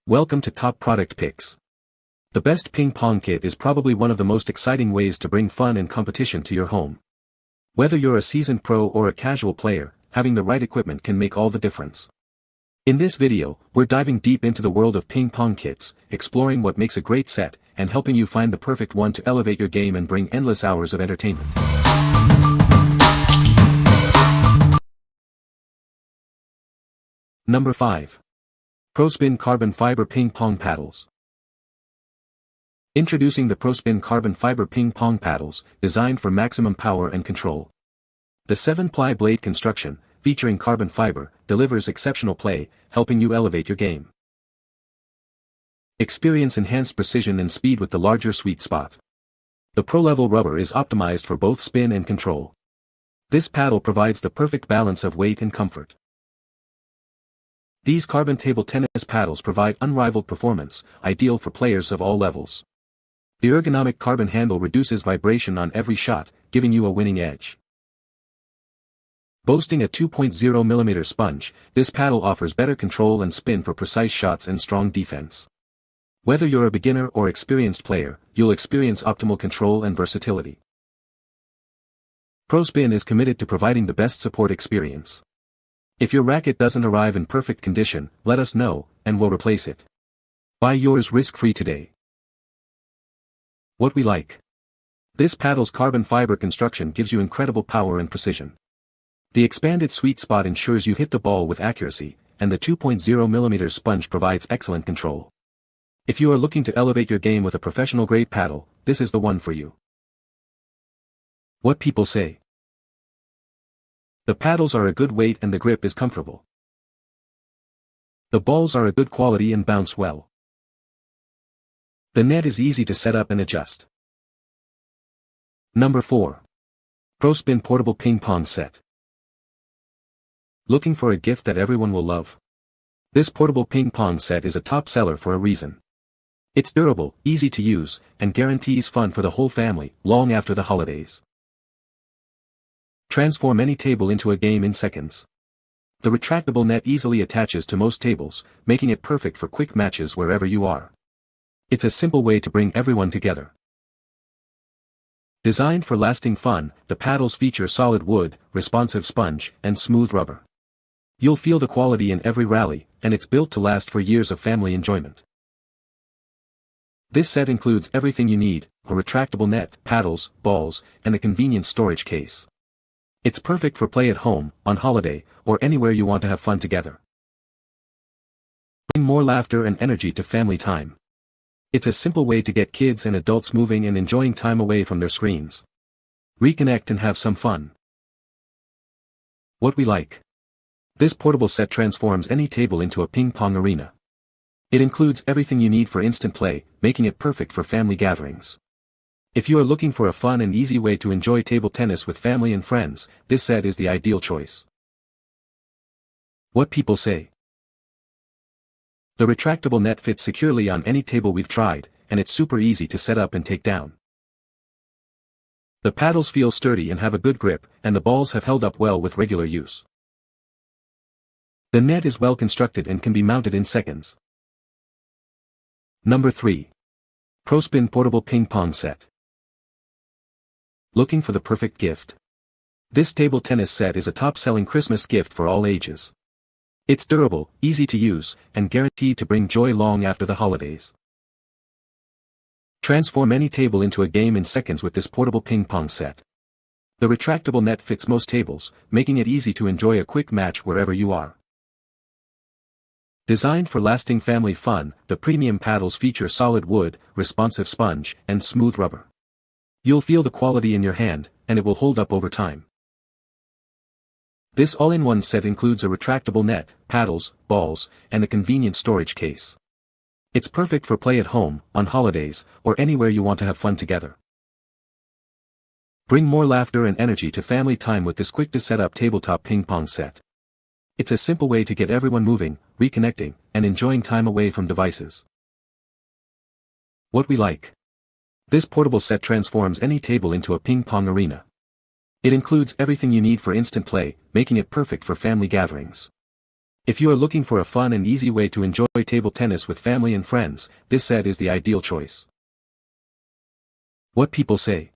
Welcome to Top Product Picks. The best ping pong kit is probably one of the most exciting ways to bring fun and competition to your home. Whether you're a seasoned pro or a casual player, having the right equipment can make all the difference. In this video, we're diving deep into the world of ping pong kits, exploring what makes a great set, and helping you find the perfect one to elevate your game and bring endless hours of entertainment. Number 5. ProSpin Carbon Fiber Ping Pong Paddles. Introducing the ProSpin Carbon Fiber Ping Pong Paddles, designed for maximum power and control. The 7-ply blade construction, featuring carbon fiber, delivers exceptional play, helping you elevate your game. Experience enhanced precision and speed with the larger sweet spot. The Pro-level rubber is optimized for both spin and control. This paddle provides the perfect balance of weight and comfort. These carbon table tennis paddles provide unrivaled performance, ideal for players of all levels. The ergonomic carbon handle reduces vibration on every shot, giving you a winning edge. Boasting a 2.0mm sponge, this paddle offers better control and spin for precise shots and strong defense. Whether you're a beginner or experienced player, you'll experience optimal control and versatility. ProSpin is committed to providing the best support experience. If your racket doesn't arrive in perfect condition, let us know, and we'll replace it. Buy yours risk-free today. What we like. This paddle's carbon fiber construction gives you incredible power and precision. The expanded sweet spot ensures you hit the ball with accuracy, and the 2.0mm sponge provides excellent control. If you are looking to elevate your game with a professional-grade paddle, this is the one for you. What people say. The paddles are a good weight and the grip is comfortable. The balls are a good quality and bounce well. The net is easy to set up and adjust. Number 4. ProSpin Portable Ping Pong Set. Looking for a gift that everyone will love? This portable ping pong set is a top seller for a reason. It's durable, easy to use, and guarantees fun for the whole family, long after the holidays. Transform any table into a game in seconds. The retractable net easily attaches to most tables, making it perfect for quick matches wherever you are. It's a simple way to bring everyone together. Designed for lasting fun, the paddles feature solid wood, responsive sponge, and smooth rubber. You'll feel the quality in every rally, and it's built to last for years of family enjoyment. This set includes everything you need: a retractable net, paddles, balls, and a convenient storage case. It's perfect for play at home, on holiday, or anywhere you want to have fun together. Bring more laughter and energy to family time. It's a simple way to get kids and adults moving and enjoying time away from their screens. Reconnect and have some fun. What we like. This portable set transforms any table into a ping pong arena. It includes everything you need for instant play, making it perfect for family gatherings. If you are looking for a fun and easy way to enjoy table tennis with family and friends, this set is the ideal choice. What people say. The retractable net fits securely on any table we've tried, and it's super easy to set up and take down. The paddles feel sturdy and have a good grip, and the balls have held up well with regular use. The net is well constructed and can be mounted in seconds. Number 3. ProSpin Portable Ping Pong Set. Looking for the perfect gift? This table tennis set is a top-selling Christmas gift for all ages. It's durable, easy to use, and guaranteed to bring joy long after the holidays. Transform any table into a game in seconds with this portable ping pong set. The retractable net fits most tables, making it easy to enjoy a quick match wherever you are. Designed for lasting family fun, the premium paddles feature solid wood, responsive sponge, and smooth rubber. You'll feel the quality in your hand, and it will hold up over time. This all-in-one set includes a retractable net, paddles, balls, and a convenient storage case. It's perfect for play at home, on holidays, or anywhere you want to have fun together. Bring more laughter and energy to family time with this quick-to-set-up tabletop ping pong set. It's a simple way to get everyone moving, reconnecting, and enjoying time away from devices. What we like. This portable set transforms any table into a ping pong arena. It includes everything you need for instant play, making it perfect for family gatherings. If you are looking for a fun and easy way to enjoy table tennis with family and friends, this set is the ideal choice. What people say.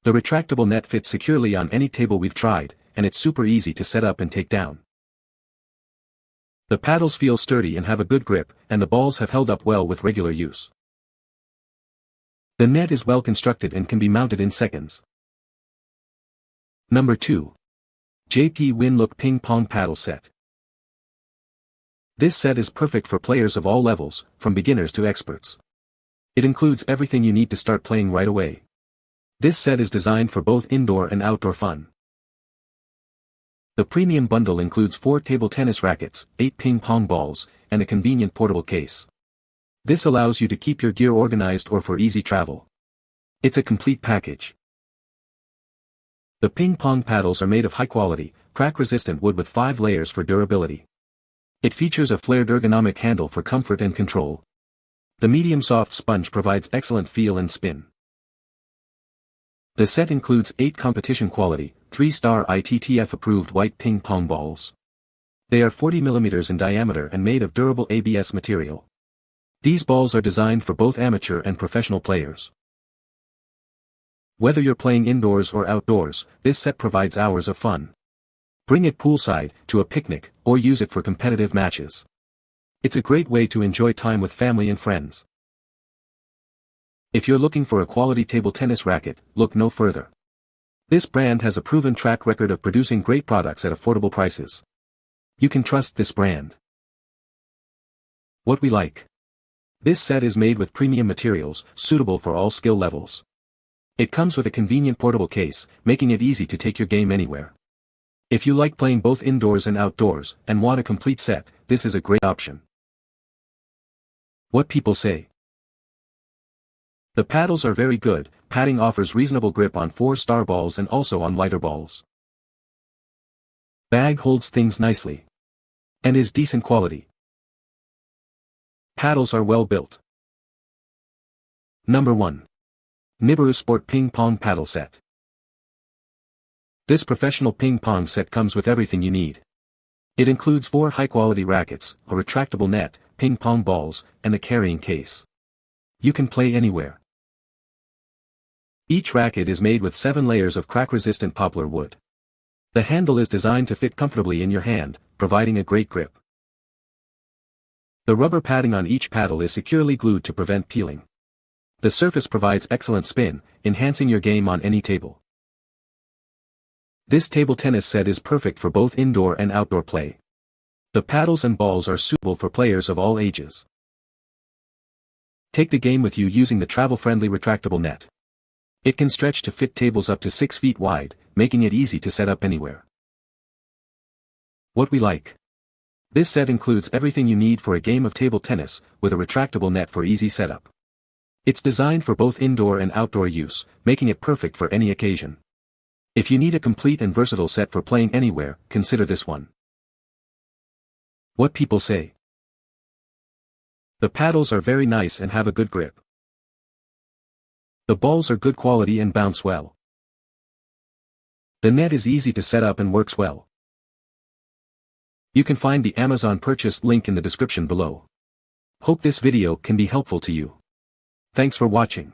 The retractable net fits securely on any table we've tried, and it's super easy to set up and take down. The paddles feel sturdy and have a good grip, and the balls have held up well with regular use. The net is well constructed and can be mounted in seconds. Number 2. JP WinLook Ping Pong Paddle Set. This set is perfect for players of all levels, from beginners to experts. It includes everything you need to start playing right away. This set is designed for both indoor and outdoor fun. The premium bundle includes 4 table tennis rackets, 8 ping pong balls, and a convenient portable case. This allows you to keep your gear organized or for easy travel. It's a complete package. The ping pong paddles are made of high-quality, crack-resistant wood with 5 layers for durability. It features a flared ergonomic handle for comfort and control. The medium soft sponge provides excellent feel and spin. The set includes 8 competition-quality, 3-star ITTF-approved white ping pong balls. They are 40 mm in diameter and made of durable ABS material. These balls are designed for both amateur and professional players. Whether you're playing indoors or outdoors, this set provides hours of fun. Bring it poolside, to a picnic, or use it for competitive matches. It's a great way to enjoy time with family and friends. If you're looking for a quality table tennis racket, look no further. This brand has a proven track record of producing great products at affordable prices. You can trust this brand. What we like. This set is made with premium materials, suitable for all skill levels. It comes with a convenient portable case, making it easy to take your game anywhere. If you like playing both indoors and outdoors, and want a complete set, this is a great option. What people say. The paddles are very good, padding offers reasonable grip on 4-star balls and also on lighter balls. Bag holds things nicely. And is decent quality. Paddles are well built. Number 1. NIBIRU Sport Ping Pong Paddle Set. This professional ping pong set comes with everything you need. It includes 4 high-quality rackets, a retractable net, ping pong balls, and a carrying case. You can play anywhere. Each racket is made with 7 layers of crack-resistant poplar wood. The handle is designed to fit comfortably in your hand, providing a great grip. The rubber padding on each paddle is securely glued to prevent peeling. The surface provides excellent spin, enhancing your game on any table. This table tennis set is perfect for both indoor and outdoor play. The paddles and balls are suitable for players of all ages. Take the game with you using the travel-friendly retractable net. It can stretch to fit tables up to 6 feet wide, making it easy to set up anywhere. What we like. This set includes everything you need for a game of table tennis, with a retractable net for easy setup. It's designed for both indoor and outdoor use, making it perfect for any occasion. If you need a complete and versatile set for playing anywhere, consider this one. What people say. The paddles are very nice and have a good grip. The balls are good quality and bounce well. The net is easy to set up and works well. You can find the Amazon purchase link in the description below. Hope this video can be helpful to you. Thanks for watching.